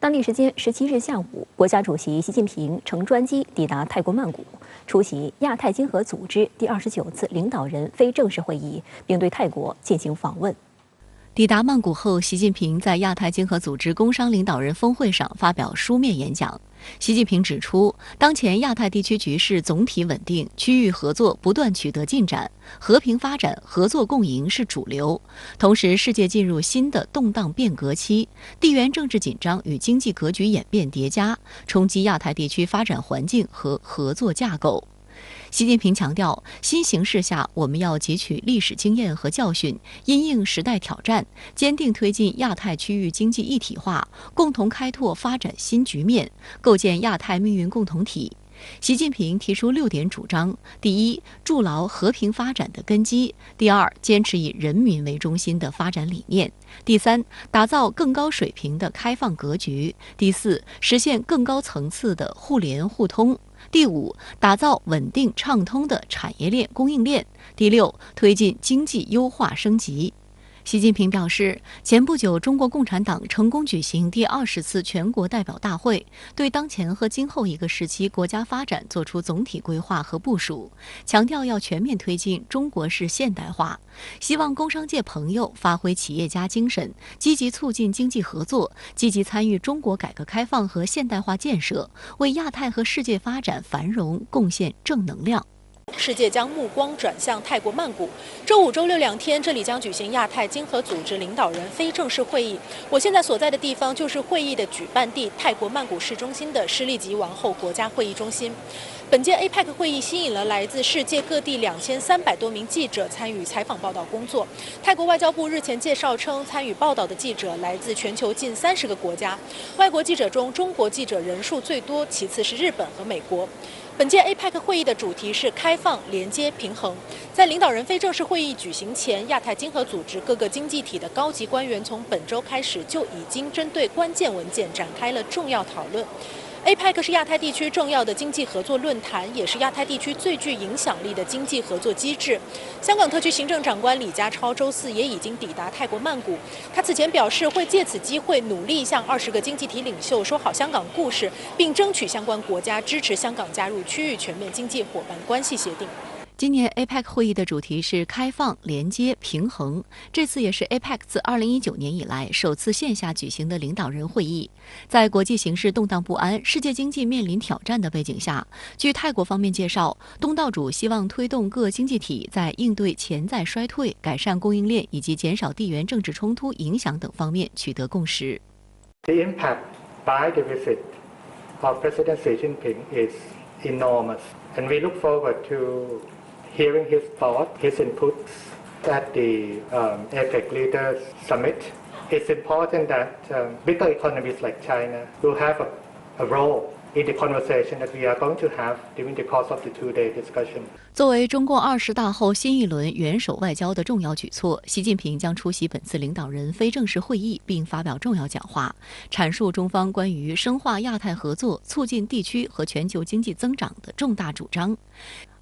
当地时间17日下午，国家主席习近平乘专机抵达泰国曼谷，出席亚太经合组织第29次领导人非正式会议，并对泰国进行访问。抵达曼谷后，习近平在亚太经合组织工商领导人峰会上发表书面演讲。习近平指出，当前亚太地区局势总体稳定，区域合作不断取得进展，和平发展、合作共赢是主流。同时，世界进入新的动荡变革期，地缘政治紧张与经济格局演变叠加，冲击亚太地区发展环境和合作架构。习近平强调，新形势下，我们要汲取历史经验和教训，因应时代挑战，坚定推进亚太区域经济一体化，共同开拓发展新局面，构建亚太命运共同体。习近平提出6点主张：第一，筑牢和平发展的根基；第二，坚持以人民为中心的发展理念；第三，打造更高水平的开放格局；第四，实现更高层次的互联互通；第五，打造稳定畅通的产业链供应链；第六，推进经济优化升级。习近平表示，前不久，中国共产党成功举行第20次全国代表大会，对当前和今后一个时期国家发展作出总体规划和部署，强调要全面推进中国式现代化。希望工商界朋友发挥企业家精神，积极促进经济合作，积极参与中国改革开放和现代化建设，为亚太和世界发展繁荣贡献正能量。世界将目光转向泰国曼谷，周5、周62天，这里将举行亚太经合组织领导人非正式会议。我现在所在的地方就是会议的举办地——泰国曼谷市中心的诗丽吉王后国家会议中心。本届 APEC 会议吸引了来自世界各地2300多名记者参与采访报道工作。泰国外交部日前介绍称，参与报道的记者来自全球近30个国家，外国记者中中国记者人数最多，其次是日本和美国。本届 APEC 会议的主题是开放、连接、平衡。在领导人非正式会议举行前，亚太经合组织各个经济体的高级官员从本周开始就已经针对关键文件展开了重要讨论。APEC 是亚太地区重要的经济合作论坛，也是亚太地区最具影响力的经济合作机制。香港特区行政长官李家超周4也已经抵达泰国曼谷。他此前表示，会借此机会努力向20个经济体领袖说好香港故事，并争取相关国家支持香港加入区域全面经济伙伴关系协定。今年 APEC 会议的主题是开放、连接、平衡。这次也是 APEC 自2019年以来首次线下举行的领导人会议。在国际形势动荡不安、世界经济面临挑战的背景下，据泰国方面介绍，东道主希望推动各经济体在应对潜在衰退、改善供应链以及减少地缘政治冲突影响等方面取得共识。 The impact by the visit of President Xi Jinping is enormous, and we look forward to hearing his thoughts, his inputs at the APEC Leaders Summit. It's important that bigger economies like China will have a role in the conversation that we are going to have during the course of the two-day discussion. 作为中共20大后新一轮元首外交的重要举措，习近平将出席本次领导人非正式会议，并发表重要讲话，阐述中方关于深化亚太合作、促进地区和全球经济增长的重大主张。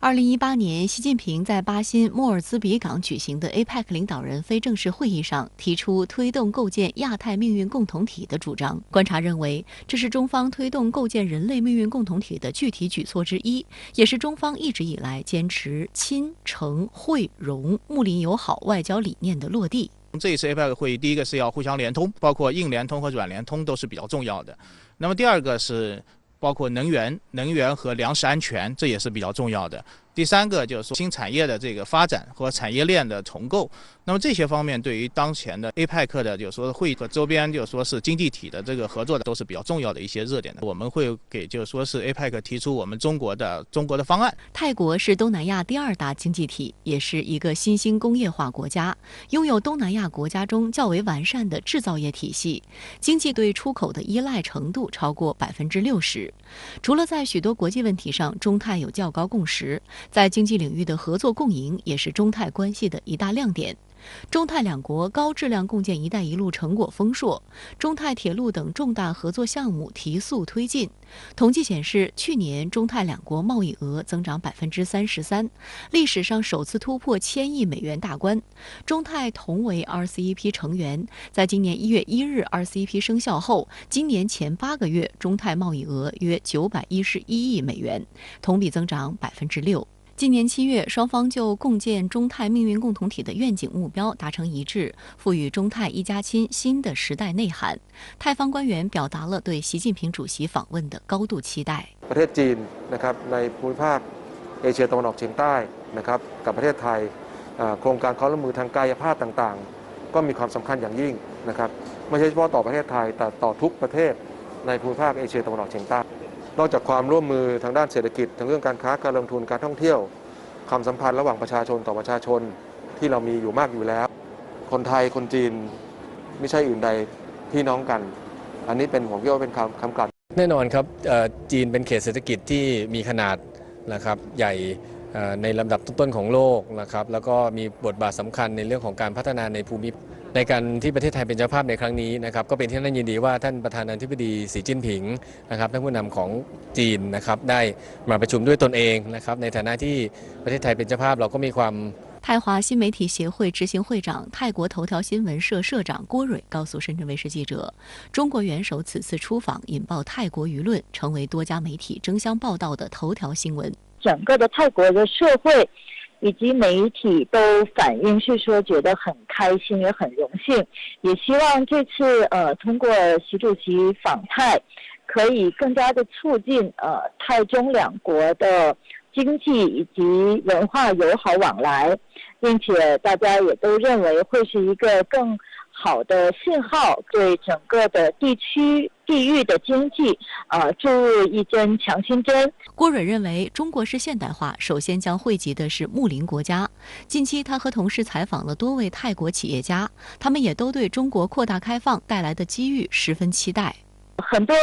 2018年，习近平在巴新莫尔兹比港举行的 APEC 领导人非正式会议上提出推动构建亚太命运共同体的主张。观察认为，这是中方推动构建人类命运共同体的具体举措之一，也是中方一直以来坚持亲、诚、惠、容、睦邻友好外交理念的落地。这一次 APEC 会议，第一个是要互相联通，包括硬联通和软联通都是比较重要的。那么第二个是包括能源和粮食安全，这也是比较重要的。第三个就是说新产业的这个发展和产业链的重构。那么这些方面对于当前的 APEC 的就是说会议和周边就是说是经济体的这个合作的都是比较重要的一些热点的。我们会给就是说是 APEC 提出我们中国的方案。泰国是东南亚第2大经济体，也是一个新兴工业化国家，拥有东南亚国家中较为完善的制造业体系，经济对出口的依赖程度超过60%。除了在许多国际问题上中泰有较高共识，在经济领域的合作共赢也是中泰关系的一大亮点。中泰两国高质量共建“一带一路”成果丰硕，中泰铁路等重大合作项目提速推进。统计显示，去年中泰两国贸易额增长33%，历史上首次突破1000亿美元大关。中泰同为 RCEP 成员，在今年1月1日 RCEP 生效后，今年前8个月，中泰贸易额约911亿美元，同比增长6%。今年7月，双方就共建中泰命运共同体的愿景目标达成一致，赋予中泰一家亲新的时代内涵。泰方官员表达了对习近平主席访问的高度期待。ประเทศจีนนะครับในภูมิภาคเอเชียตะวันออกเฉียงใต้นะครับกับประเทศไทยโครงการความร่วมมือทางกายภาพต่างๆก็มีความสำคัญอย่างยิ่งนะครับไม่ใช่เฉพาะต่อประเทศไทยแต่ต่อทุกประเทศในภูมิภาคเอเชียตะวันออกเฉียงใต้นอกจากความร่วมมือทางด้านเศรษฐกิจทางเรื่องการค้าการลงทุนการท่องเที่ยวความสัมพันธ์ระหว่างประชาชนต่อประชาชนที่เรามีอยู่มากอยู่แล้วคนไทยคนจีนไม่ใช่อื่นใดพี่น้องกันอันนี้เป็นผมคิดว่าเป็นคำกลั่นแน่นอนครับจีนเป็นเขตเศรษฐกิจที่มีขนาดนะครับใหญ่ในลำดับต้นๆของโลกนะครับแล้วก็มีบทบาทสำคัญในเรื่องของการพัฒนาในภูมิในการที่ประเทศไทยเป็นเจ้าภาพในครั้งนี้นะครับก็เป็นที่น่ายินดีว่าท่านประธานาธิบดีสีจิ้นผิงนะครับท่านผู้นำของจีนนะครับได้มาประชุมด้วยตนเองนะครับในฐานะที่ประเทศไทยเป็นเจ้าภาพเราก็มีความ泰华新媒体协会执行会长、泰国头条新闻社社长郭蕊告诉深圳卫视记者，中国元首此次出访引爆泰国舆论，成为多家媒体争相报道的头条新闻。整个的泰国的社会以及媒体都反映是说觉得很开心，也很荣幸，也希望这次通过习主席访泰，可以更加的促进泰中两国的经济以及文化友好往来，并且大家也都认为会是一个更好的信号，对整个的地域的经济注入一针强心针。郭蕊认为，中国式现代化首先将惠及的是睦邻国家。近期，他和同事采访了多位泰国企业家，他们也都对中国扩大开放带来的机遇十分期待。很多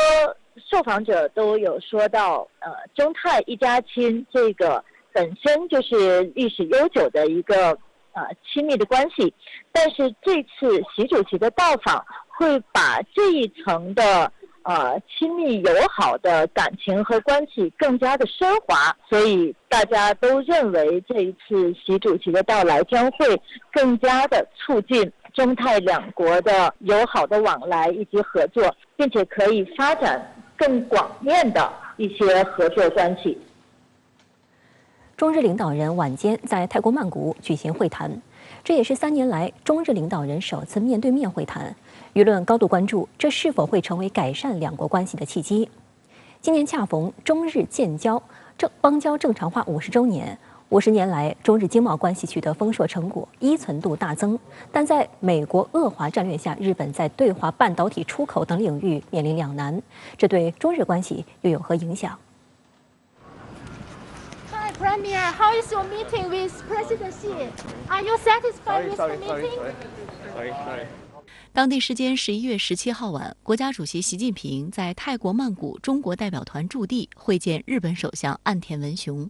受访者都有说到，中泰一家亲这个本身就是历史悠久的一个亲密的关系，但是这次习主席的到访会把这一层的亲密友好的感情和关系更加的升华，所以大家都认为这一次习主席的到来将会更加的促进中泰两国的友好的往来以及合作，并且可以发展更广面的一些合作关系。中日领导人晚间在泰国曼谷举行会谈，这也是3年来中日领导人首次面对面会谈。舆论高度关注这是否会成为改善两国关系的契机。今年恰逢中日建交邦交正常化50周年，50年来中日经贸关系取得丰硕成果，依存度大增。但在美国恶华战略下，日本在对华半导体出口等领域面临两难，这对中日关系又有何影响？ Hi, Premier. How is your meeting with President Xi? Are you satisfied with the meeting? Sorry. 当地时间11月17号晚，国家主席习近平在泰国曼谷中国代表团驻地会见日本首相岸田文雄。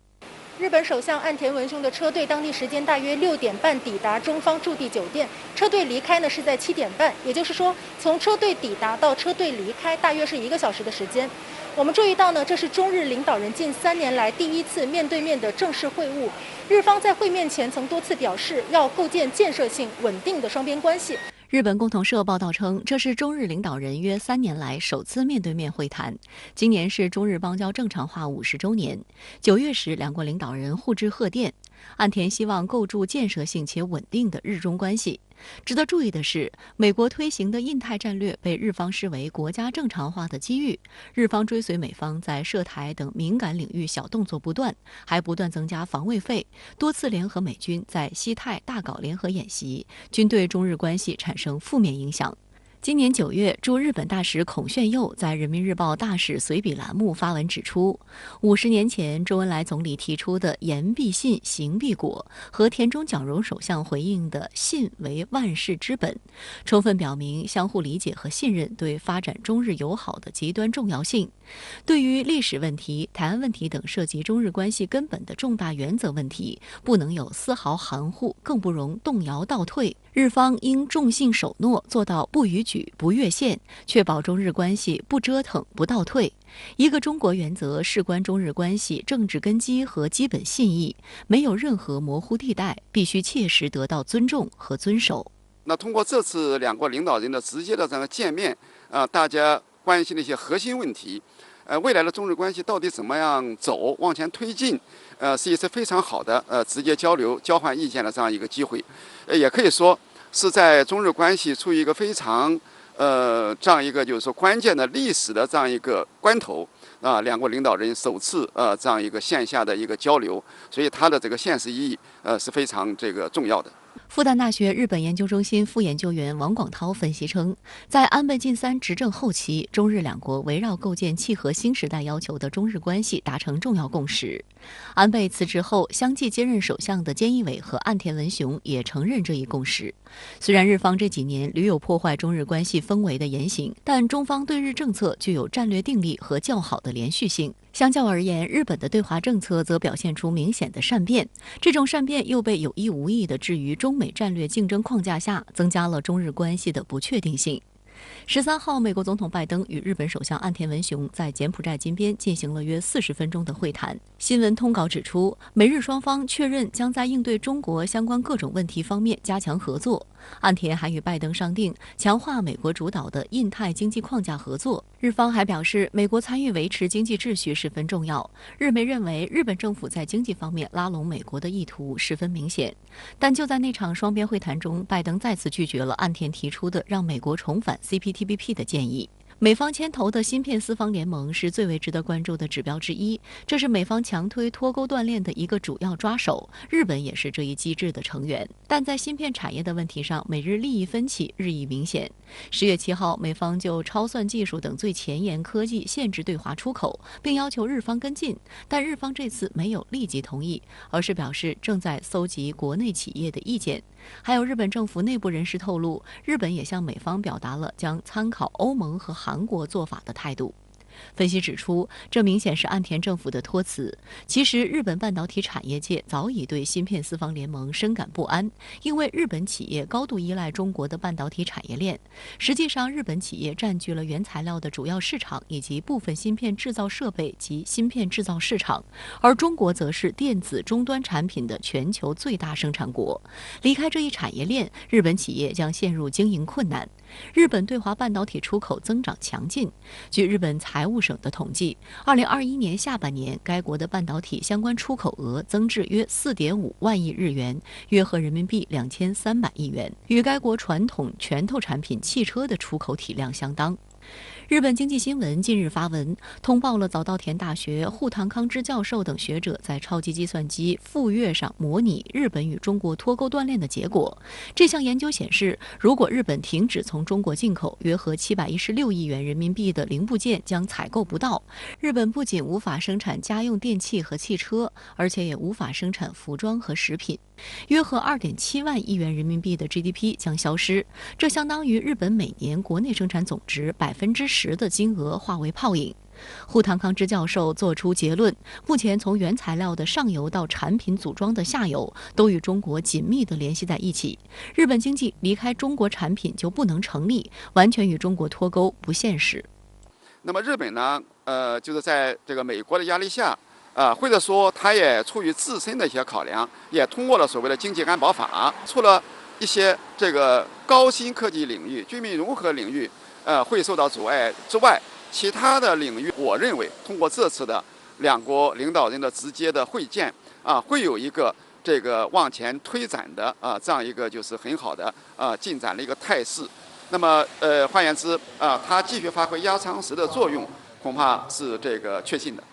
日本首相岸田文雄的车队当地时间大约6点半抵达中方驻地酒店，车队离开呢是在7点半，也就是说，从车队抵达到车队离开大约是1个小时的时间。我们注意到呢，这是中日领导人近3年来第一次面对面的正式会晤。日方在会面前曾多次表示要构建建设性、稳定的双边关系。 日本共同社报道称，这是中日领导人约3年来首次面对面会谈。今年是中日邦交正常化50周年。9月时，两国领导人互致贺电。岸田希望构筑建设性且稳定的日中关系。值得注意的是，美国推行的印太战略被日方视为国家正常化的机遇。日方追随美方在涉台等敏感领域小动作不断，还不断增加防卫费，多次联合美军在西太大搞联合演习，均对中日关系产生负面影响。今年9月，驻日本大使孔铉佑在人民日报大使随笔栏目发文指出，50年前周恩来总理提出的言必信，行必果和田中角荣首相回应的信为万事之本，充分表明相互理解和信任对发展中日友好的极端重要性。对于历史问题、台湾问题等涉及中日关系根本的重大原则问题，不能有丝毫含糊，更不容动摇倒退。日方应重信守诺，做到不逾矩、不越线，确保中日关系不折腾、不倒退。一个中国原则事关中日关系政治根基和基本信义，没有任何模糊地带，必须切实得到尊重和遵守。那通过这次两国领导人的直接的这样的见面，大家关心的一些核心问题，未来的中日关系到底怎么样走、往前推进，是一次非常好的直接交流、交换意见的这样一个机会，也可以说是在中日关系处于一个非常这样一个就是说关键的历史的这样一个关头两国领导人首次这样一个线下的一个交流，所以它的这个现实意义是非常这个重要的。复旦大学日本研究中心副研究员王广涛分析称，在安倍晋三执政后期，中日两国围绕构建契合新时代要求的中日关系达成重要共识。安倍辞职后，相继接任首相的菅义伟和岸田文雄也承认这一共识。虽然日方这几年屡有破坏中日关系氛围的言行，但中方对日政策具有战略定力和较好的连续性。相较而言，日本的对华政策则表现出明显的善变，这种善变又被有意无意地置于中美战略竞争框架下，增加了中日关系的不确定性。13号，美国总统拜登与日本首相岸田文雄在柬埔寨金边进行了约40分钟的会谈。新闻通稿指出，美日双方确认将在应对中国相关各种问题方面加强合作。岸田还与拜登商定强化美国主导的印太经济框架合作。日方还表示，美国参与维持经济秩序十分重要。日媒认为，日本政府在经济方面拉拢美国的意图十分明显。但就在那场双边会谈中，拜登再次拒绝了岸田提出的让美国重返 CPTPP 的建议。美方牵头的芯片四方联盟是最为值得关注的指标之一，这是美方强推脱钩锻炼的一个主要抓手，日本也是这一机制的成员。但在芯片产业的问题上，美日利益分歧日益明显。10月7号，美方就超算技术等最前沿科技限制对华出口，并要求日方跟进，但日方这次没有立即同意，而是表示正在搜集国内企业的意见。还有日本政府内部人士透露，日本也向美方表达了将参考欧盟和韩国做法的态度。分析指出，这明显是岸田政府的托词。其实，日本半导体产业界早已对芯片四方联盟深感不安，因为日本企业高度依赖中国的半导体产业链。实际上，日本企业占据了原材料的主要市场以及部分芯片制造设备及芯片制造市场，而中国则是电子终端产品的全球最大生产国。离开这一产业链，日本企业将陷入经营困难。日本对华半导体出口增长强劲。据日本财务省的统计，2021年下半年，该国的半导体相关出口额增至约4.5万亿日元，约合人民币2300亿元，与该国传统拳头产品汽车的出口体量相当。日本经济新闻近日发文通报了早稻田大学户堂康之教授等学者在超级计算机富岳上模拟日本与中国脱钩锻炼的结果。这项研究显示，如果日本停止从中国进口约合716亿元人民币的零部件将采购不到，日本不仅无法生产家用电器和汽车，而且也无法生产服装和食品。约合2.7万亿元人民币的 GDP 将消失，这相当于日本每年国内生产总值10%的金额化为泡影。户堂康之教授作出结论，目前从原材料的上游到产品组装的下游，都与中国紧密地联系在一起。日本经济离开中国产品就不能成立，完全与中国脱钩不现实。那么日本呢，就是在这个美国的压力下，或者说他也出于自身的一些考量，也通过了所谓的经济安保法，除了一些这个高新科技领域、军民融合领域，会受到阻碍之外，其他的领域，我认为通过这次的两国领导人的直接的会见，会有一个这个往前推展的这样一个就是很好的进展的一个态势。那么换言之，它继续发挥压舱石的作用，恐怕是这个确信的。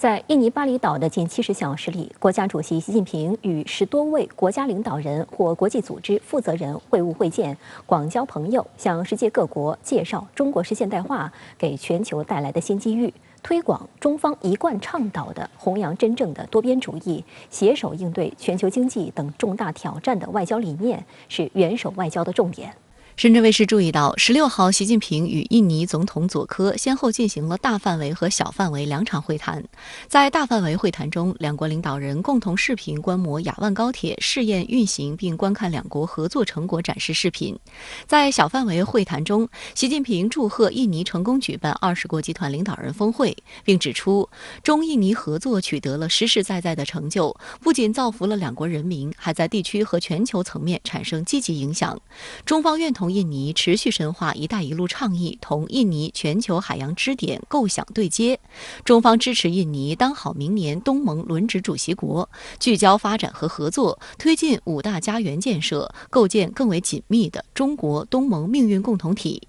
在印尼巴厘岛的近70小时里，国家主席习近平与10多位国家领导人或国际组织负责人会晤会见，广交朋友，向世界各国介绍中国式现代化给全球带来的新机遇，推广中方一贯倡导的弘扬真正的多边主义，携手应对全球经济等重大挑战的外交理念，是元首外交的重点。深圳卫视注意到，16号，习近平与印尼总统佐科先后进行了大范围和小范围2场会谈。在大范围会谈中，两国领导人共同视频观摩雅万高铁试验运行，并观看两国合作成果展示视频。在小范围会谈中，习近平祝贺印尼成功举办20国集团领导人峰会，并指出，中印尼合作取得了实实在在的成就，不仅造福了两国人民，还在地区和全球层面产生积极影响。中方愿同印尼持续深化"一带一路"倡议，同印尼全球海洋支点构想对接。中方支持印尼当好明年东盟轮值主席国，聚焦发展和合作，推进5大家园建设，构建更为紧密的中国东盟命运共同体。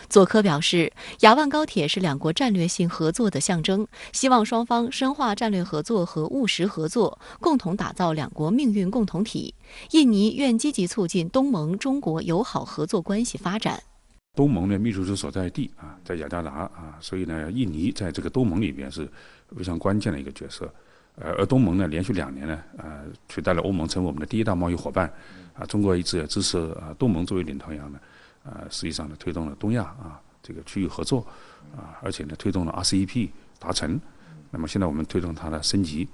佐科表示，雅万高铁是两国战略性合作的象征，希望双方深化战略合作和务实合作，共同打造两国命运共同体。印尼愿积极促进东盟中国友好合作关系发展。东盟的秘书处所在地在雅加达所以呢，印尼在这个东盟里边是非常关键的一个角色。而东盟呢，连续2年呢，取代了欧盟成为我们的第1大贸易伙伴。中国一直也支持东盟作为领头羊呢。实际上呢，推动了东亚这个区域合作而且呢，推动了 RCEP 达成。那么现在我们推动它的升级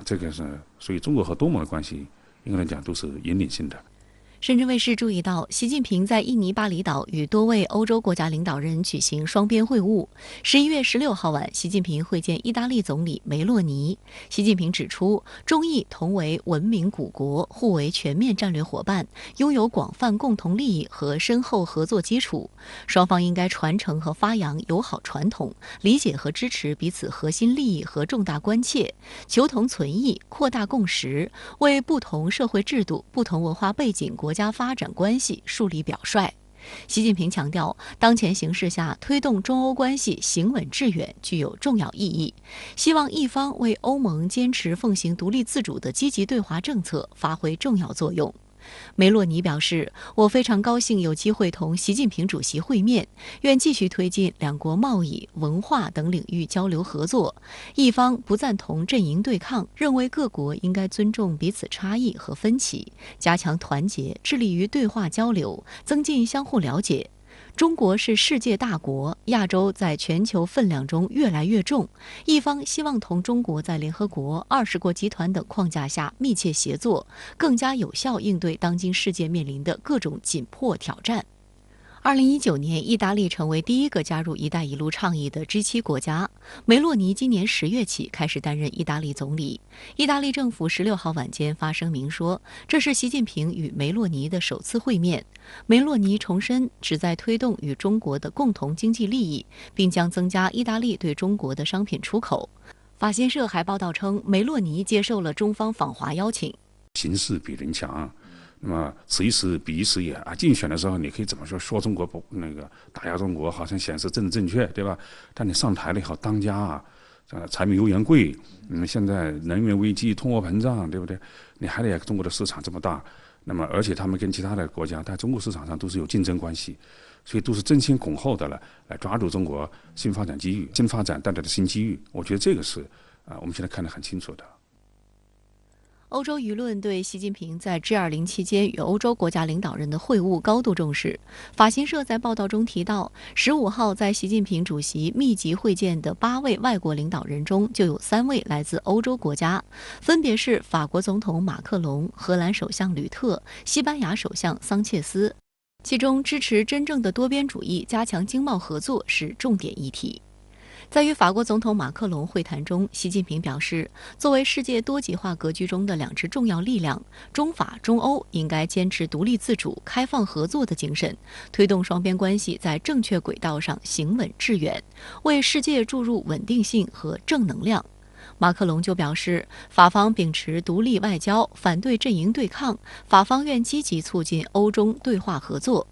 这个是，所以中国和东盟的关系应该来讲都是引领性的。深圳卫视注意到，习近平在印尼巴厘岛与多位欧洲国家领导人举行双边会晤。11月16号晚，习近平会见意大利总理梅洛尼。习近平指出，中意同为文明古国，互为全面战略伙伴，拥有广泛共同利益和深厚合作基础。双方应该传承和发扬友好传统，理解和支持彼此核心利益和重大关切，求同存异，扩大共识，为不同社会制度、不同文化背景国家发展关系树立表率。习近平强调，当前形势下，推动中欧关系行稳致远具有重要意义，希望一方为欧盟坚持奉行独立自主的积极对华政策发挥重要作用。梅洛尼表示，我非常高兴有机会同习近平主席会面，愿继续推进两国贸易、文化等领域交流合作。一方不赞同阵营对抗，认为各国应该尊重彼此差异和分歧，加强团结，致力于对话交流，增进相互了解。中国是世界大国，亚洲在全球分量中越来越重。一方希望同中国在联合国、20国集团等框架下密切协作，更加有效应对当今世界面临的各种紧迫挑战。2019年，意大利成为第1个加入“一带一路”倡议的 G7 国家。梅洛尼今年10月起开始担任意大利总理。意大利政府16号晚间发声明说，这是习近平与梅洛尼的首次会面。梅洛尼重申旨在推动与中国的共同经济利益，并将增加意大利对中国的商品出口。法新社还报道称，梅洛尼接受了中方访华邀请。形势比人强。那么此一时彼一时也竞选的时候你可以怎么说中国不打压中国，好像显示政治正确，对吧？但你上台了以后，当家柴米油盐贵，现在能源危机、通货膨胀，对不对？你还得中国的市场这么大，那么而且他们跟其他的国家在中国市场上都是有竞争关系，所以都是争先恐后的来抓住中国新发展机遇、新发展带来的新机遇。我觉得这个是我们现在看得很清楚的。欧洲舆论对习近平在 G20 期间与欧洲国家领导人的会晤高度重视。法新社在报道中提到，15号在习近平主席密集会见的8位外国领导人中，就有3位来自欧洲国家，分别是法国总统马克龙、荷兰首相吕特、西班牙首相桑切斯。其中，支持真正的多边主义、加强经贸合作是重点议题。在与法国总统马克龙会谈中，习近平表示，作为世界多极化格局中的2支重要力量，中法、中欧应该坚持独立自主、开放合作的精神，推动双边关系在正确轨道上行稳致远，为世界注入稳定性和正能量。马克龙就表示，法方秉持独立外交，反对阵营对抗，法方愿积极促进欧中对话合作。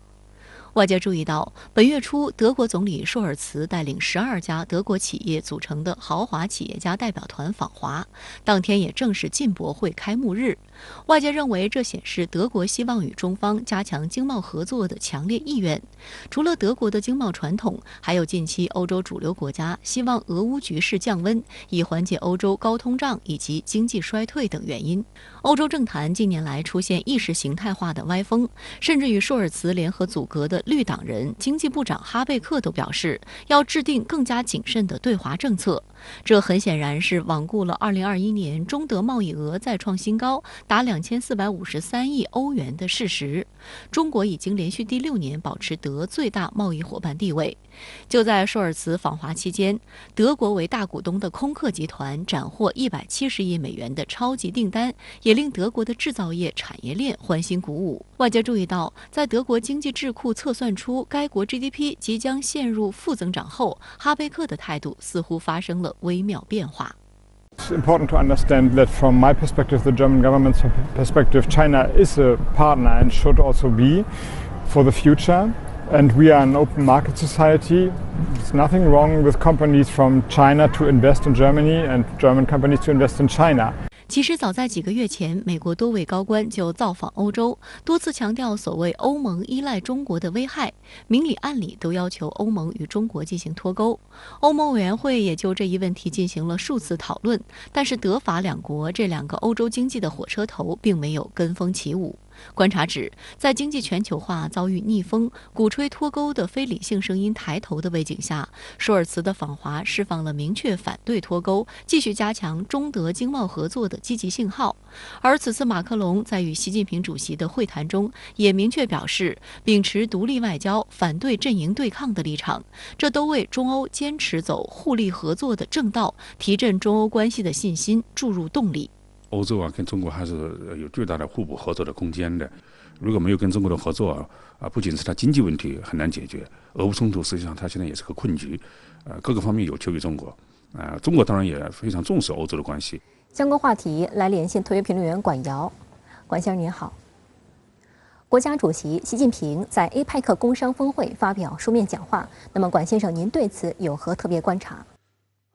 外界注意到，本月初，德国总理舒尔茨带领12家德国企业组成的豪华企业家代表团访华，当天也正是进博会开幕日。外界认为，这显示德国希望与中方加强经贸合作的强烈意愿。除了德国的经贸传统，还有近期欧洲主流国家希望俄乌局势降温，以缓解欧洲高通胀以及经济衰退等原因。欧洲政坛近年来出现意识形态化的歪风，甚至与舒尔茨联合组阁的绿党人经济部长哈贝克都表示，要制定更加谨慎的对华政策。这很显然是罔顾了2021年中德贸易额再创新高，达2453亿欧元的事实。中国已经连续第6年保持德最大贸易伙伴地位。就在舒尔茨访华期间，德国为大股东的空客集团斩获170亿美元的超级订单，也令德国的制造业产业链欢欣鼓舞。外界注意到，在德国经济智库测算出该国 GDP 即将陷入负增长后，哈贝克的态度似乎发生了微妙变化。It's important to understand that from my perspective, the German government's perspective, China is a partner and should also be for the future. And we are an open market society. There's nothing wrong with companies from China to invest in Germany and German companies to invest in China. 其实早在几个月前，美国多位高官就造访欧洲，多次强调所谓欧盟依赖中国的危害，明里暗里都要求欧盟与中国进行脱钩。欧盟委员会也就这一问题进行了数次讨论，但是德法两国这2个欧洲经济的火车头并没有跟风起舞。观察指，在经济全球化遭遇逆风、鼓吹脱钩的非理性声音抬头的背景下，舒尔茨的访华释放了明确反对脱钩、继续加强中德经贸合作的积极信号。而此次马克龙在与习近平主席的会谈中，也明确表示秉持独立外交、反对阵营对抗的立场，这都为中欧坚持走互利合作的正道、提振中欧关系的信心注入动力。欧洲跟中国还是有巨大的互补合作的空间的。如果没有跟中国的合作不仅是它经济问题很难解决，俄乌冲突实际上它现在也是个困局，各个方面有求于中国。中国当然也非常重视欧洲的关系。相关话题来连线特约评论员管瑶。管先生您好。国家主席习近平在 APEC 工商峰会发表书面讲话，那么管先生您对此有何特别观察？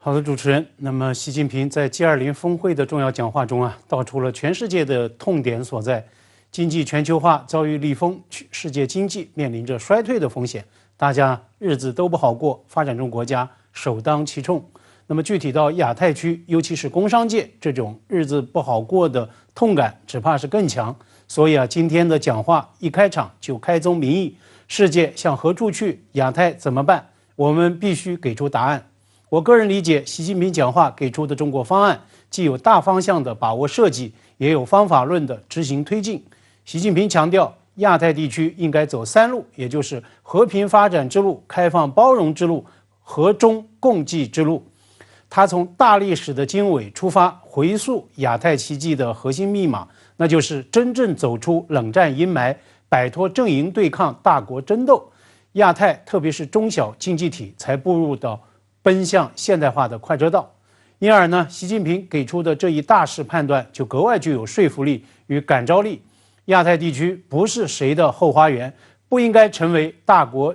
好的，主持人。那么，习近平在 G20 峰会的重要讲话中道出了全世界的痛点所在：经济全球化遭遇逆风，世界经济面临着衰退的风险，大家日子都不好过，发展中国家首当其冲。那么，具体到亚太区，尤其是工商界，这种日子不好过的痛感只怕是更强。所以今天的讲话一开场就开宗明义：世界向何处去？亚太怎么办？我们必须给出答案。我个人理解，习近平讲话给出的中国方案，既有大方向的把握设计，也有方法论的执行推进。习近平强调，亚太地区应该走3路，也就是和平发展之路、开放包容之路、和中共济之路。他从大历史的经纬出发，回溯亚太奇迹的核心密码，那就是真正走出冷战阴霾，摆脱阵营对抗、大国争斗。亚太，特别是中小经济体，才步入到奔向现代化的快车道。因而呢，习近平给出的这一大势判断就格外具有说服力与感召力。亚太地区不是谁的后花园，不应该成为大国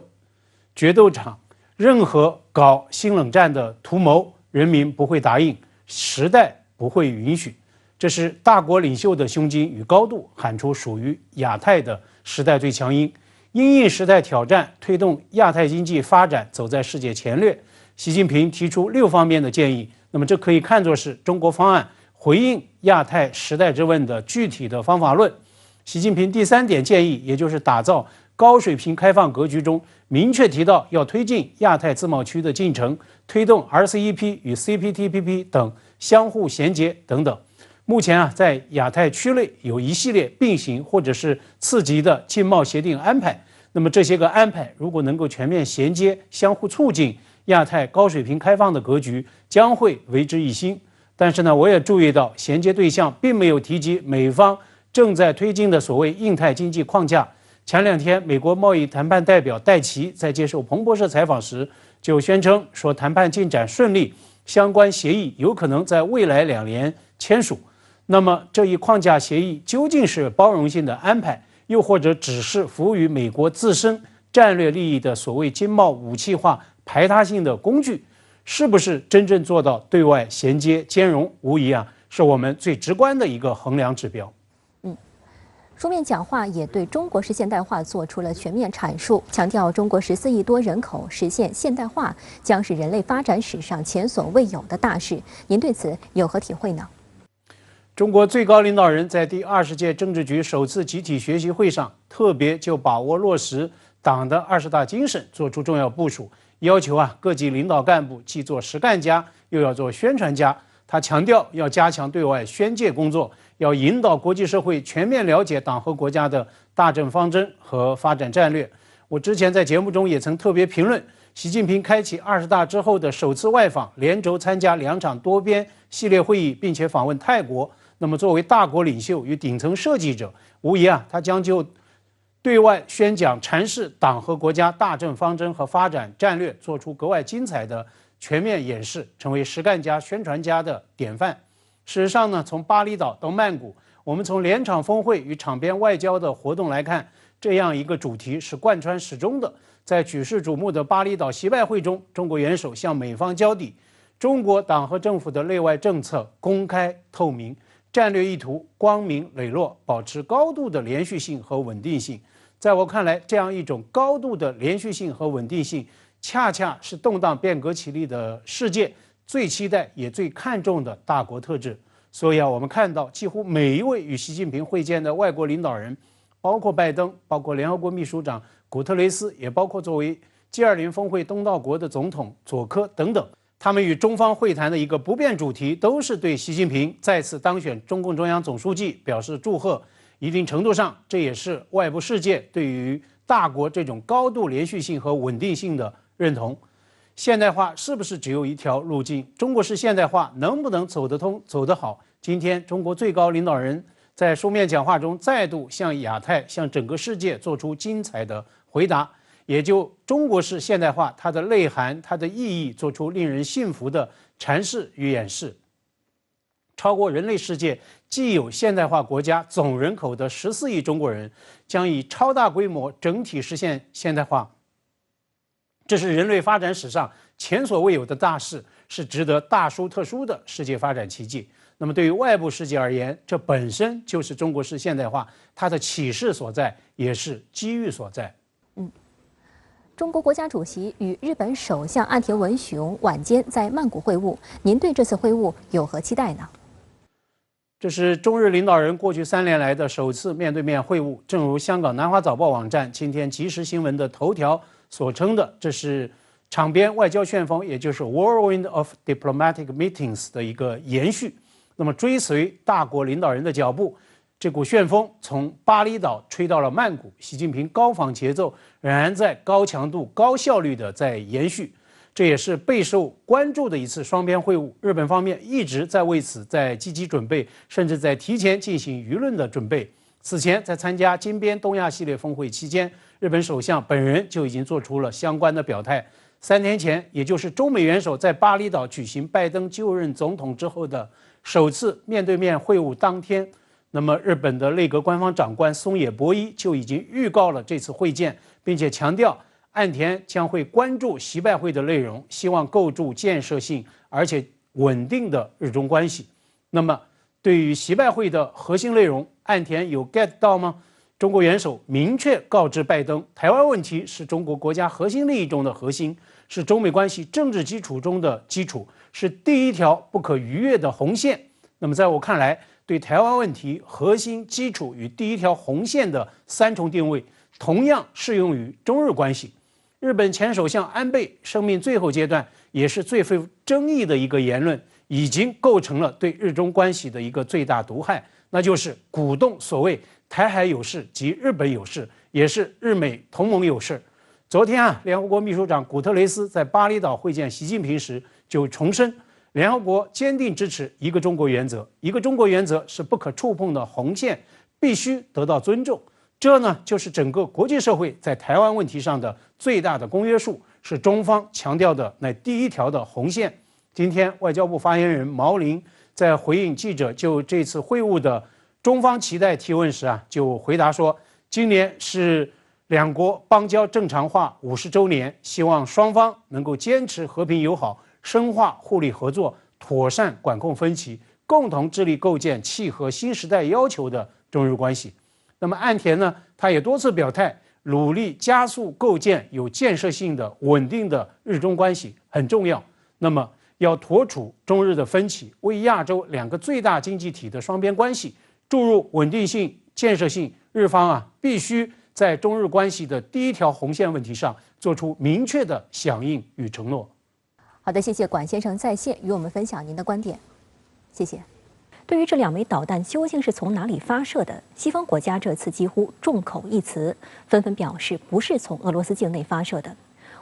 决斗场。任何搞新冷战的图谋，人民不会答应，时代不会允许。这是大国领袖的胸襟与高度，喊出属于亚太的时代最强音。因应时代挑战，推动亚太经济发展走在世界前列。习近平提出6方面的建议，那么这可以看作是中国方案回应亚太时代之问的具体的方法论。习近平第3点建议，也就是打造高水平开放格局中，明确提到要推进亚太自贸区的进程，推动 RCEP 与 CPTPP 等相互衔接等等。目前在亚太区内有一系列并行或者是次级的经贸协定安排，那么这些个安排如果能够全面衔接、相互促进，亚太高水平开放的格局将会为之一新。但是呢，我也注意到衔接对象并没有提及美方正在推进的所谓印太经济框架。前2天，美国贸易谈判代表戴奇在接受彭博社采访时就宣称说，谈判进展顺利，相关协议有可能在未来2年签署。那么这一框架协议究竟是包容性的安排，又或者只是服务于美国自身战略利益的所谓经贸武器化排他性的工具，是不是真正做到对外衔接兼容，无疑是我们最直观的一个衡量指标。书面讲话也对中国式现代化做出了全面阐述，强调中国14亿多人口实现现代化将是人类发展史上前所未有的大事。您对此有何体会呢？中国最高领导人在第20届政治局首次集体学习会上，特别就把握落实党的20大精神作出重要部署，要求各级领导干部既做实干家，又要做宣传家。他强调要加强对外宣介工作，要引导国际社会全面了解党和国家的大政方针和发展战略。我之前在节目中也曾特别评论，习近平开启20大之后的首次外访，连轴参加2场多边系列会议，并且访问泰国。那么作为大国领袖与顶层设计者，无疑他将就对外宣讲阐释党和国家大政方针和发展战略做出格外精彩的全面演示，成为实干家、宣传家的典范。事实上呢，从巴厘岛到曼谷，我们从联场峰会与场边外交的活动来看，这样一个主题是贯穿始终的。在举世瞩目的巴厘岛习拜会中，中国元首向美方交底，中国党和政府的内外政策公开透明，战略意图光明磊落，保持高度的连续性和稳定性。在我看来，这样一种高度的连续性和稳定性，恰恰是动荡变革起立的世界最期待也最看重的大国特质。所以我们看到几乎每一位与习近平会见的外国领导人，包括拜登，包括联合国秘书长古特雷斯，也包括作为 G20 峰会东道国的总统佐科等等，他们与中方会谈的一个不变主题，都是对习近平再次当选中共中央总书记表示祝贺。一定程度上，这也是外部世界对于大国这种高度连续性和稳定性的认同。现代化是不是只有一条路径？中国式现代化能不能走得通、走得好？今天，中国最高领导人在书面讲话中再度向亚太、向整个世界做出精彩的回答，也就中国式现代化它的内涵、它的意义做出令人信服的阐释与演示。超过人类世界既有现代化国家总人口的14亿中国人，将以超大规模整体实现现代化。这是人类发展史上前所未有的大事，是值得大书特书的世界发展奇迹。那么对于外部世界而言，这本身就是中国式现代化它的启示所在，也是机遇所在。中国国家主席与日本首相岸田文雄晚间在曼谷会晤，您对这次会晤有何期待呢？这是中日领导人过去3年来的首次面对面会晤。正如香港南华早报网站今天即时新闻的头条所称的，这是场边外交旋风，也就是 Whirlwind of Diplomatic Meetings 的一个延续。那么追随大国领导人的脚步，这股旋风从巴厘岛吹到了曼谷，习近平高访节奏仍然在高强度、高效率的在延续。这也是备受关注的一次双边会晤，日本方面一直在为此在积极准备，甚至在提前进行舆论的准备。此前在参加金边东亚系列峰会期间，日本首相本人就已经做出了相关的表态。3天前，也就是中美元首在巴厘岛举行拜登就任总统之后的首次面对面会晤当天，那么日本的内阁官方长官松野博一就已经预告了这次会见，并且强调岸田将会关注习拜会的内容，希望构筑建设性而且稳定的日中关系。那么对于习拜会的核心内容，岸田有 get 到吗？中国元首明确告知拜登，台湾问题是中国国家核心利益中的核心，是中美关系政治基础中的基础，是第一条不可逾越的红线。那么在我看来，对台湾问题核心基础与第一条红线的3重定位，同样适用于中日关系。日本前首相安倍生命最后阶段，也是最富争议的一个言论，已经构成了对日中关系的一个最大毒害，那就是鼓动所谓台海有事及日本有事，也是日美同盟有事。昨天联合国秘书长古特雷斯在巴厘岛会见习近平时就重申，联合国坚定支持一个中国原则，一个中国原则是不可触碰的红线，必须得到尊重。这呢，就是整个国际社会在台湾问题上的最大的公约数，是中方强调的那第一条的红线。今天，外交部发言人毛宁在回应记者就这次会晤的中方期待提问时就回答说，今年是两国邦交正常化50周年，希望双方能够坚持和平友好，深化互利合作，妥善管控分歧，共同致力构建契合新时代要求的中日关系。那么岸田呢，他也多次表态，努力加速构建有建设性的、稳定的日中关系很重要。那么要妥处中日的分歧，为亚洲两个最大经济体的双边关系注入稳定性、建设性。日方必须在中日关系的第一条红线问题上做出明确的响应与承诺。好的，谢谢管先生在线与我们分享您的观点，谢谢。对于这2枚导弹究竟是从哪里发射的，西方国家这次几乎众口一词，纷纷表示不是从俄罗斯境内发射的。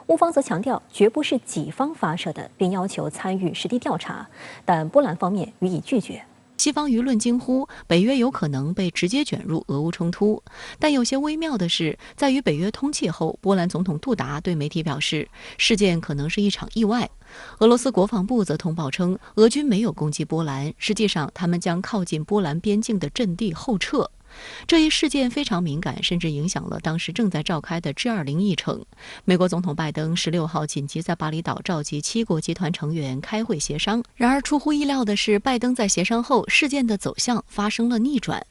乌方则强调绝不是己方发射的，并要求参与实地调查，但波兰方面予以拒绝。西方舆论惊呼北约有可能被直接卷入俄乌冲突，但有些微妙的是，在与北约通气后，波兰总统杜达对媒体表示，事件可能是一场意外。俄罗斯国防部则通报称，俄军没有攻击波兰，实际上他们将靠近波兰边境的阵地后撤。这一事件非常敏感，甚至影响了当时正在召开的 G20 议程。美国总统拜登16号紧急在巴厘岛召集7国集团成员开会协商。然而出乎意料的是，拜登在协商后，事件的走向发生了逆转。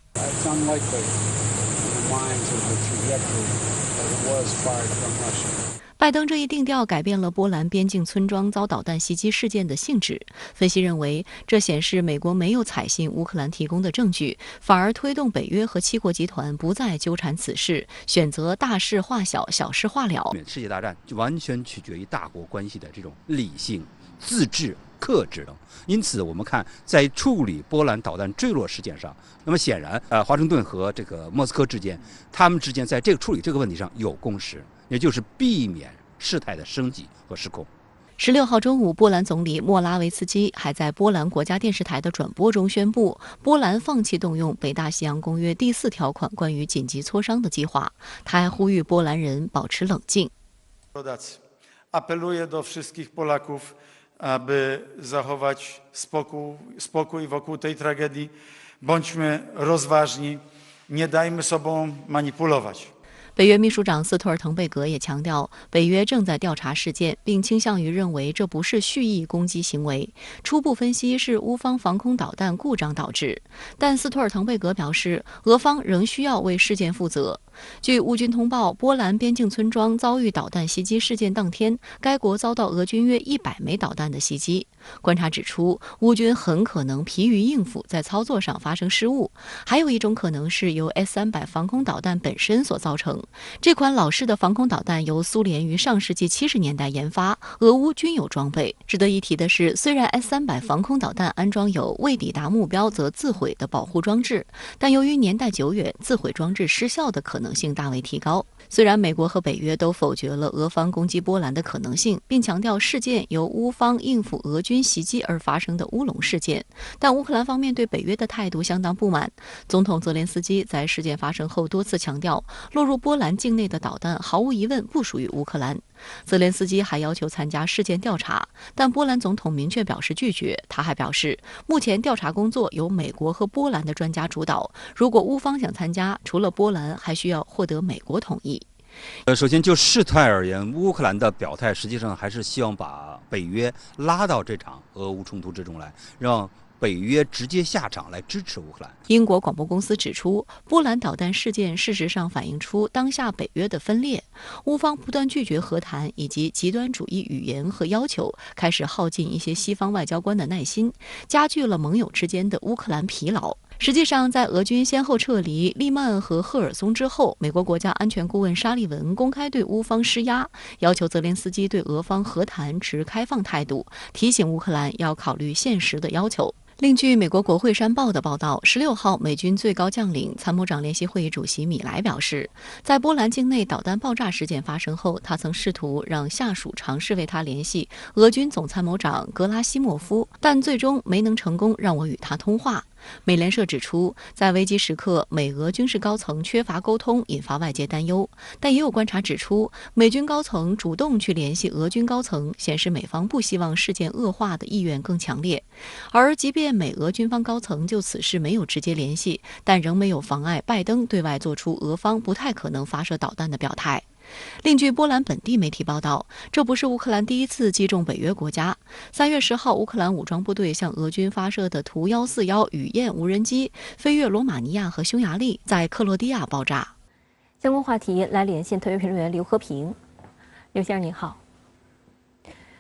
拜登这一定调改变了波兰边境村庄遭导弹袭击事件的性质。分析认为，这显示美国没有采信乌克兰提供的证据，反而推动北约和7国集团不再纠缠此事，选择大事化小，小事化了。世界大战就完全取决于大国关系的这种理性、自治、克制等。因此，我们看在处理波兰导弹坠落事件上，那么显然，华盛顿和这个莫斯科之间，他们之间在这个处理这个问题上有共识。也就是避免事态的升级和失控。16号中午，波兰总理莫拉维茨基还在波兰国家电视台的转播中宣布，波兰放弃动用北大西洋公约第4条款关于紧急磋商的计划。他还呼吁波兰人保持冷静。Apeluję do wszystkich Polaków, aby zachować spokój wokół tej tragedii. Bądźmy rozważni, nie dajmy sobą manipulować。北约秘书长斯托尔滕贝格也强调，北约正在调查事件，并倾向于认为这不是蓄意攻击行为。初步分析是乌方防空导弹故障导致，但斯托尔滕贝格表示，俄方仍需要为事件负责。据乌军通报，波兰边境村庄遭遇导弹袭击事件当天，该国遭到俄军约100枚导弹的袭击。观察指出，乌军很可能疲于应付，在操作上发生失误。还有一种可能是由 S-300防空导弹本身所造成。这款老式的防空导弹由苏联于上世纪70年代研发，俄乌均有装备。值得一提的是，虽然 S-300防空导弹安装有未抵达目标则自毁的保护装置，但由于年代久远，自毁装置失效的可能性大为提高。虽然美国和北约都否决了俄方攻击波兰的可能性，并强调事件由乌方应付俄军袭击而发生的乌龙事件，但乌克兰方面对北约的态度相当不满。总统泽连斯基在事件发生后多次强调，落入波兰境内的导弹毫无疑问不属于乌克兰。泽连斯基还要求参加事件调查，但波兰总统明确表示拒绝。他还表示，目前调查工作由美国和波兰的专家主导，如果乌方想参加，除了波兰，还需要获得美国同意。首先就事态而言，乌克兰的表态实际上还是希望把北约拉到这场俄乌冲突之中来，让北约直接下场来支持乌克兰。英国广播公司指出，波兰导弹事件事实上反映出当下北约的分裂，乌方不断拒绝和谈以及极端主义语言和要求，开始耗尽一些西方外交官的耐心，加剧了盟友之间的乌克兰疲劳。实际上，在俄军先后撤离利曼和赫尔松之后，美国国家安全顾问沙利文公开对乌方施压，要求泽连斯基对俄方和谈持开放态度，提醒乌克兰要考虑现实的要求。另据美国国会山报的报道，16号美军最高将领参谋长联席会议主席米莱表示，在波兰境内导弹爆炸事件发生后，他曾试图让下属尝试为他联系俄军总参谋长格拉西莫夫，但最终没能成功让我与他通话。美联社指出，在危机时刻，美俄军事高层缺乏沟通，引发外界担忧。但也有观察指出，美军高层主动去联系俄军高层，显示美方不希望事件恶化的意愿更强烈。而即便美俄军方高层就此事没有直接联系，但仍没有妨碍拜登对外做出俄方不太可能发射导弹的表态。另据波兰本地媒体报道，这不是乌克兰第一次击中北约国家。3月10号，乌克兰武装部队向俄军发射的图141雨燕无人机飞越罗马尼亚和匈牙利，在克罗地亚爆炸。相关话题来连线特约评论员刘和平。刘先生您好。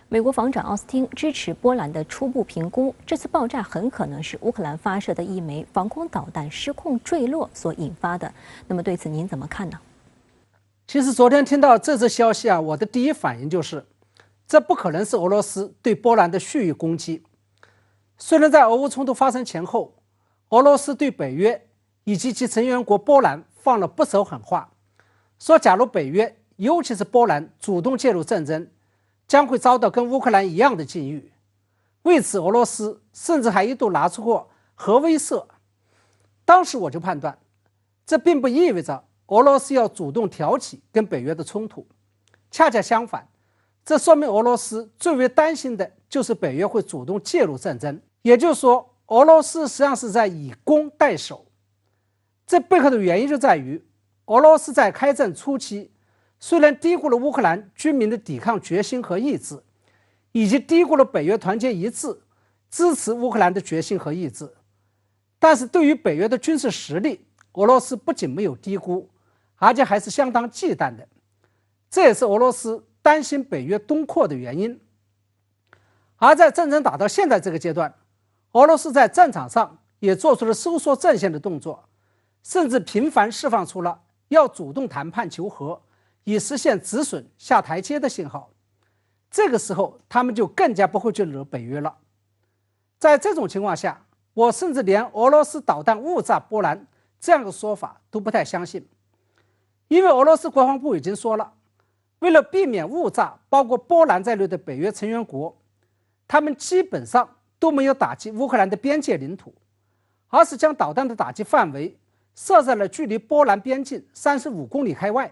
美国防长奥斯汀支持波兰的初步评估，这次爆炸很可能是乌克兰发射的一枚防空导弹失控坠落所引发的。那么对此您怎么看呢？其实昨天听到这则消息我的第一反应就是，这不可能是俄罗斯对波兰的蓄意攻击。虽然在俄乌冲突发生前后，俄罗斯对北约以及其成员国波兰放了不少狠话，说假如北约，尤其是波兰主动介入战争，将会遭到跟乌克兰一样的境遇。为此，俄罗斯甚至还一度拿出过核威慑。当时我就判断，这并不意味着俄罗斯要主动挑起跟北约的冲突，恰恰相反，这说明俄罗斯最为担心的就是北约会主动介入战争。也就是说，俄罗斯实际上是在以攻代守。这背后的原因就在于，俄罗斯在开战初期虽然低估了乌克兰军民的抵抗决心和意志，以及低估了北约团结一致支持乌克兰的决心和意志，但是对于北约的军事实力，俄罗斯不仅没有低估，而且还是相当忌惮的。这也是俄罗斯担心北约东扩的原因。而在战争打到现在这个阶段，俄罗斯在战场上也做出了收缩战线的动作，甚至频繁释放出了要主动谈判求和，以实现止损下台阶的信号。这个时候他们就更加不会去惹北约了。在这种情况下，我甚至连俄罗斯导弹误炸波兰这样的说法都不太相信。因为俄罗斯国防部已经说了，为了避免误炸包括波兰在内的北约成员国，他们基本上都没有打击乌克兰的边界领土，而是将导弹的打击范围设在了距离波兰边境35公里开外。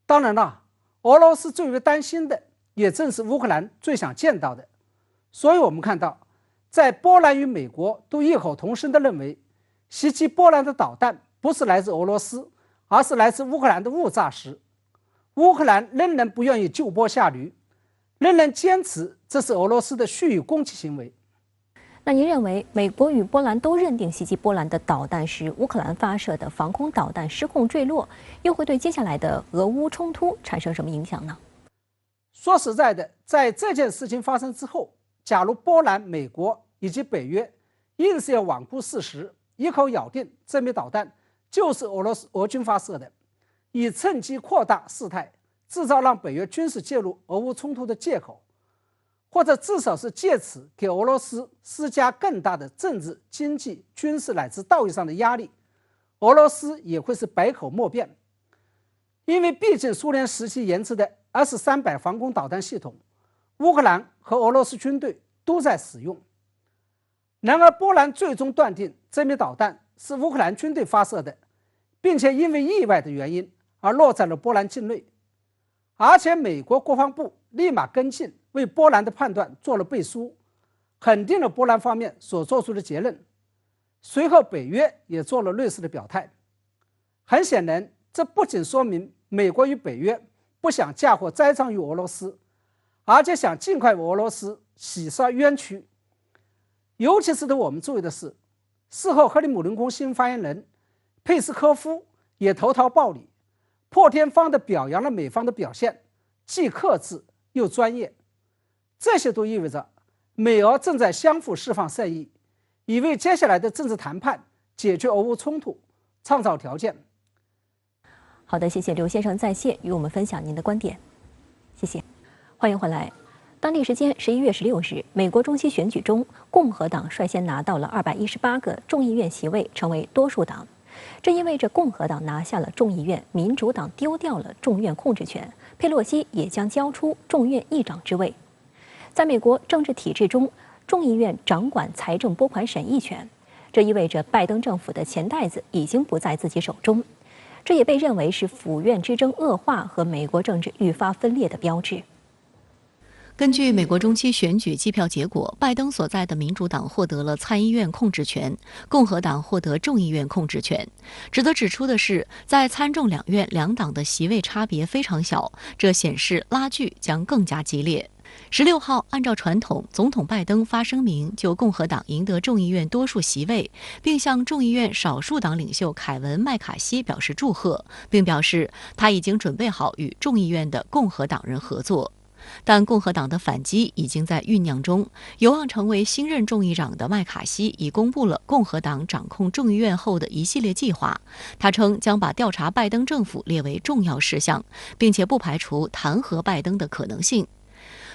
当然了，俄罗斯最为担心的也正是乌克兰最想见到的。所以我们看到，在波兰与美国都异口同声地认为，袭击波兰的导弹不是来自俄罗斯，而是来自乌克兰的误炸时，乌克兰仍然不愿意就坡下驴，仍然坚持这是俄罗斯的蓄意攻击行为。那您认为，美国与波兰都认定袭击波兰的导弹是乌克兰发射的防空导弹失控坠落，又会对接下来的俄乌冲突产生什么影响呢？说实在的，在这件事情发生之后，假如波兰、美国以及北约硬是要罔顾事实，一口咬定这枚导弹就是俄军发射的，以趁机扩大事态，制造让北约军事介入俄乌冲突的借口，或者至少是借此给俄罗斯施加更大的政治、经济、军事乃至道义上的压力，俄罗斯也会是百口莫辩。因为毕竟苏联时期研制的S-300防空导弹系统，乌克兰和俄罗斯军队都在使用。然而波兰最终断定这枚导弹是乌克兰军队发射的，并且因为意外的原因而落在了波兰境内。而且美国国防部立马跟进，为波兰的判断做了背书，肯定了波兰方面所做出的结论。随后北约也做了类似的表态。很显然，这不仅说明美国与北约不想嫁祸栽赃于俄罗斯，而且想尽快为俄罗斯洗刷冤屈。尤其值得我们注意的是，事后克里姆林宫新发言人佩斯科夫也投桃报李，破天荒地表扬了美方的表现，既克制又专业。这些都意味着美俄正在相互释放善意，以为接下来的政治谈判解决俄乌冲突创造条件。好的，谢谢刘先生在线与我们分享您的观点，谢谢。欢迎回来。当地时间11月16日，美国中期选举中，共和党率先拿到了218个众议院席位，成为多数党。这意味着共和党拿下了众议院，民主党丢掉了众院控制权，佩洛西也将交出众院议长之位。在美国政治体制中，众议院掌管财政拨款审议权，这意味着拜登政府的钱袋子已经不在自己手中。这也被认为是府院之争恶化和美国政治愈发分裂的标志。根据美国中期选举计票结果，拜登所在的民主党获得了参议院控制权，共和党获得众议院控制权。值得指出的是，在参众两院两党的席位差别非常小，这显示拉锯将更加激烈。16号，按照传统，总统拜登发声明就共和党赢得众议院多数席位，并向众议院少数党领袖凯文·麦卡锡表示祝贺，并表示他已经准备好与众议院的共和党人合作。但共和党的反击已经在酝酿中，有望成为新任众议长的麦卡锡已公布了共和党掌控众议院后的一系列计划。他称将把调查拜登政府列为重要事项，并且不排除弹劾拜登的可能性。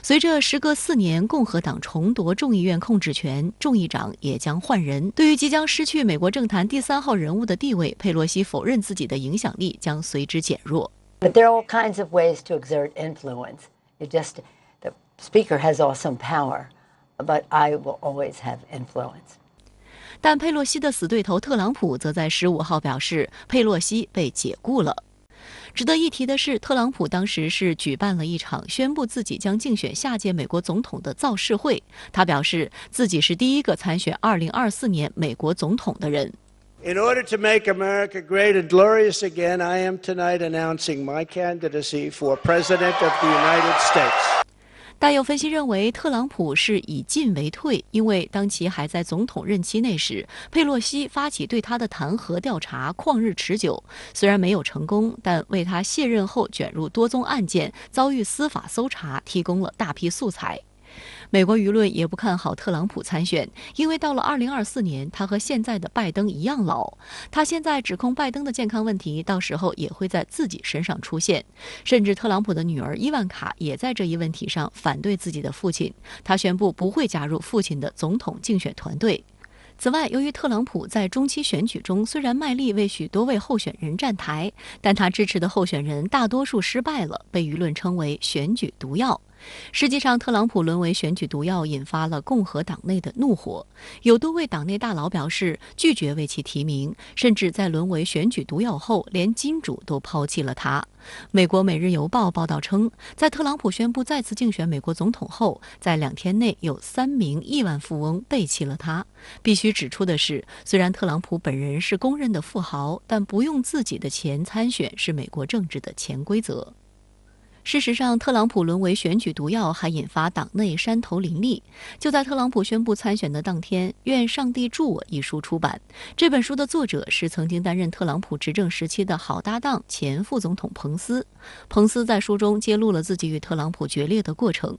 随着时隔4年共和党重夺众议院控制权，众议长也将换人。对于即将失去美国政坛第3号人物的地位，佩洛西否认自己的影响力将随之减弱。But there are all kinds of ways to exert influence. It just, the speaker has awesome power, but I will always have influence. 但佩洛西的死对头特朗普则在15号表示，佩洛西被解雇了。值得一提的是，特朗普当时是举办了一场宣布自己将竞选下届美国总统的造势会。他表示自己是第一个参选2024年美国总统的人。In order to make America great and glorious again, I am tonight announcing my candidacy for President of the United States. 但有分析认为，特朗普是以进为退，因为当其还在总统任期内时，佩洛西发起对他的弹劾调查旷日持久，虽然没有成功，但为他卸任后卷入多宗案件、遭遇司法搜查提供了大批素材。美国舆论也不看好特朗普参选，因为到了2024年，他和现在的拜登一样老。他现在指控拜登的健康问题，到时候也会在自己身上出现。甚至特朗普的女儿伊万卡也在这一问题上反对自己的父亲，他宣布不会加入父亲的总统竞选团队。此外，由于特朗普在中期选举中虽然卖力为许多位候选人站台，但他支持的候选人大多数失败了，被舆论称为选举毒药。实际上，特朗普沦为选举毒药，引发了共和党内的怒火。有多位党内大佬表示拒绝为其提名，甚至在沦为选举毒药后，连金主都抛弃了他。美国《每日邮报》报道称，在特朗普宣布再次竞选美国总统后，在2天内有3名亿万富翁背弃了他。必须指出的是，虽然特朗普本人是公认的富豪，但不用自己的钱参选是美国政治的潜规则。事实上，特朗普沦为选举毒药，还引发党内山头林立。就在特朗普宣布参选的当天，《愿上帝助我》一书出版。这本书的作者是曾经担任特朗普执政时期的好搭档前副总统彭斯。彭斯在书中揭露了自己与特朗普决裂的过程，